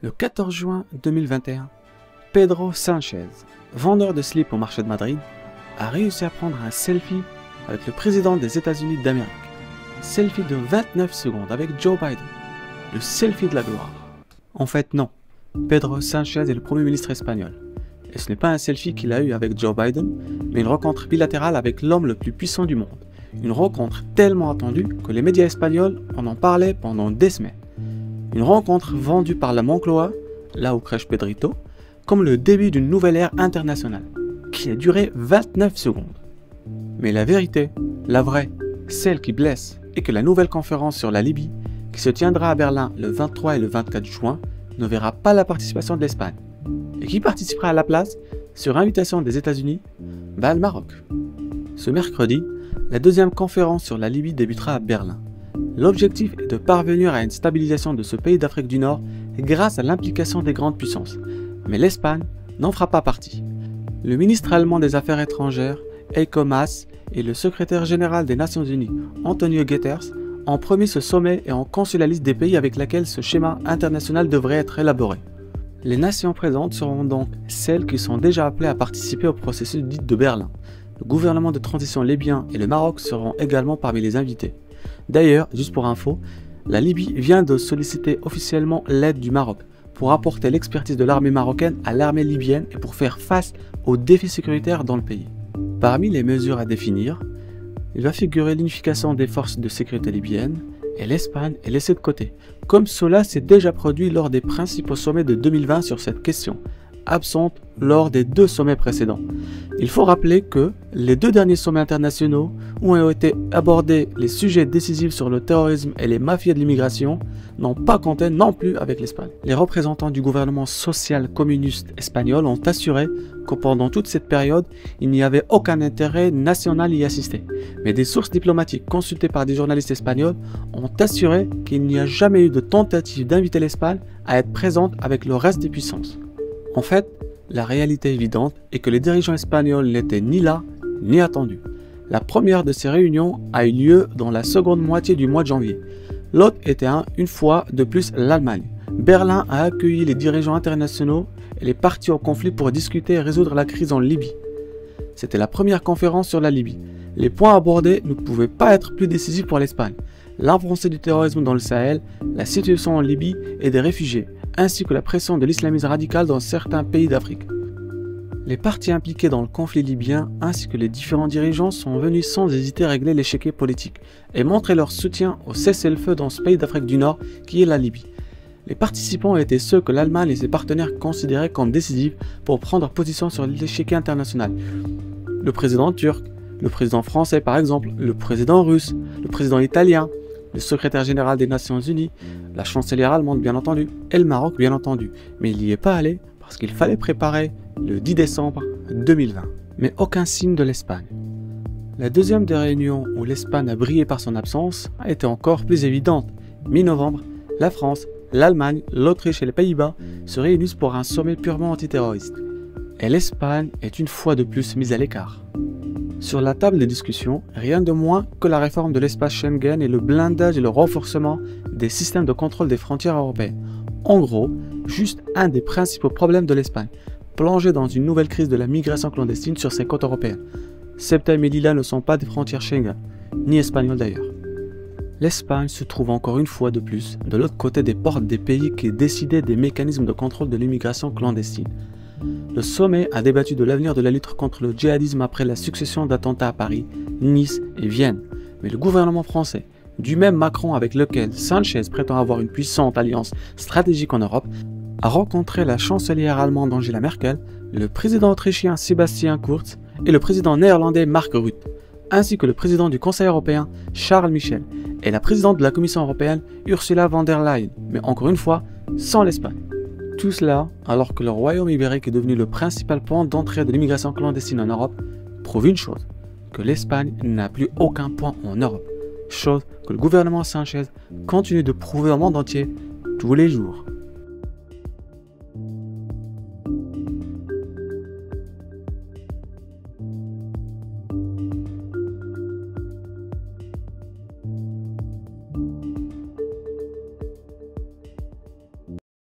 Le 14 juin 2021, Pedro Sánchez, vendeur de slips au marché de Madrid, a réussi à prendre un selfie avec le président des États-Unis d'Amérique. Selfie de 29 secondes avec Joe Biden, le selfie de la gloire. En fait non, Pedro Sánchez est le Premier ministre espagnol. Et ce n'est pas un selfie qu'il a eu avec Joe Biden, mais une rencontre bilatérale avec l'homme le plus puissant du monde. Une rencontre tellement attendue que les médias espagnols en parlaient pendant des semaines. Une rencontre vendue par la Moncloa, là où crèche Pedrito, comme le début d'une nouvelle ère internationale, qui a duré 29 secondes. Mais la vérité, la vraie, celle qui blesse, est que la nouvelle conférence sur la Libye, qui se tiendra à Berlin le 23 et le 24 juin, ne verra pas la participation de l'Espagne. Et qui participera à la place, sur invitation des États-Unis, le Maroc. Ce mercredi, la deuxième conférence sur la Libye débutera à Berlin. L'objectif est de parvenir à une stabilisation de ce pays d'Afrique du Nord grâce à l'implication des grandes puissances. Mais l'Espagne n'en fera pas partie. Le ministre allemand des Affaires étrangères, Heiko Maas, et le secrétaire général des Nations Unies, Antonio Guterres, ont promis ce sommet et ont conçu la liste des pays avec laquelle ce schéma international devrait être élaboré. Les nations présentes seront donc celles qui sont déjà appelées à participer au processus dit de Berlin. Le gouvernement de transition libyen et le Maroc seront également parmi les invités. D'ailleurs, juste pour info, la Libye vient de solliciter officiellement l'aide du Maroc pour apporter l'expertise de l'armée marocaine à l'armée libyenne et pour faire face aux défis sécuritaires dans le pays. Parmi les mesures à définir, il va figurer l'unification des forces de sécurité libyennes et l'Espagne est laissée de côté, comme cela s'est déjà produit lors des principaux sommets de 2020 sur cette question, absente lors des deux sommets précédents. Il faut rappeler que les deux derniers sommets internationaux où ont été abordés les sujets décisifs sur le terrorisme et les mafias de l'immigration n'ont pas compté non plus avec l'Espagne. Les représentants du gouvernement social-communiste espagnol ont assuré que pendant toute cette période, il n'y avait aucun intérêt national à y assister. Mais des sources diplomatiques consultées par des journalistes espagnols ont assuré qu'il n'y a jamais eu de tentative d'inviter l'Espagne à être présente avec le reste des puissances. En fait, la réalité évidente est que les dirigeants espagnols n'étaient ni là, ni attendus. La première de ces réunions a eu lieu dans la seconde moitié du mois de janvier. L'autre était une fois de plus l'Allemagne. Berlin a accueilli les dirigeants internationaux et les parties au conflit pour discuter et résoudre la crise en Libye. C'était la première conférence sur la Libye. Les points abordés ne pouvaient pas être plus décisifs pour l'Espagne. L'avancée du terrorisme dans le Sahel, la situation en Libye et des réfugiés, ainsi que la pression de l'islamisme radical dans certains pays d'Afrique. Les parties impliquées dans le conflit libyen ainsi que les différents dirigeants sont venus sans hésiter régler l'échiquier politique et montrer leur soutien au cessez-le-feu dans ce pays d'Afrique du Nord qui est la Libye. Les participants étaient ceux que l'Allemagne et ses partenaires considéraient comme décisifs pour prendre position sur l'échiquier international. Le président turc, le président français par exemple, le président russe, le président italien, le secrétaire général des Nations Unies, la chancelière allemande bien entendu, et le Maroc bien entendu. Mais il n'y est pas allé parce qu'il fallait préparer le 10 décembre 2020. Mais aucun signe de l'Espagne. La deuxième des réunions où l'Espagne a brillé par son absence a été encore plus évidente. Mi-novembre, la France, l'Allemagne, l'Autriche et les Pays-Bas se réunissent pour un sommet purement antiterroriste. Et l'Espagne est une fois de plus mise à l'écart. Sur la table des discussions, rien de moins que la réforme de l'espace Schengen et le blindage et le renforcement des systèmes de contrôle des frontières européennes. En gros, juste un des principaux problèmes de l'Espagne, plongée dans une nouvelle crise de la migration clandestine sur ses côtes européennes. Ceuta et Melilla ne sont pas des frontières Schengen, ni espagnoles d'ailleurs. L'Espagne se trouve encore une fois de plus de l'autre côté des portes des pays qui décidaient des mécanismes de contrôle de l'immigration clandestine. Le sommet a débattu de l'avenir de la lutte contre le djihadisme après la succession d'attentats à Paris, Nice et Vienne. Mais le gouvernement français, du même Macron avec lequel Sánchez prétend avoir une puissante alliance stratégique en Europe, a rencontré la chancelière allemande Angela Merkel, le président autrichien Sebastian Kurz et le président néerlandais Mark Rutte, ainsi que le président du Conseil européen Charles Michel et la présidente de la Commission européenne Ursula von der Leyen, mais encore une fois, sans l'Espagne. Tout cela, alors que le royaume ibérique est devenu le principal point d'entrée de l'immigration clandestine en Europe, prouve une chose, que l'Espagne n'a plus aucun point en Europe, chose que le gouvernement Sánchez continue de prouver au monde entier tous les jours.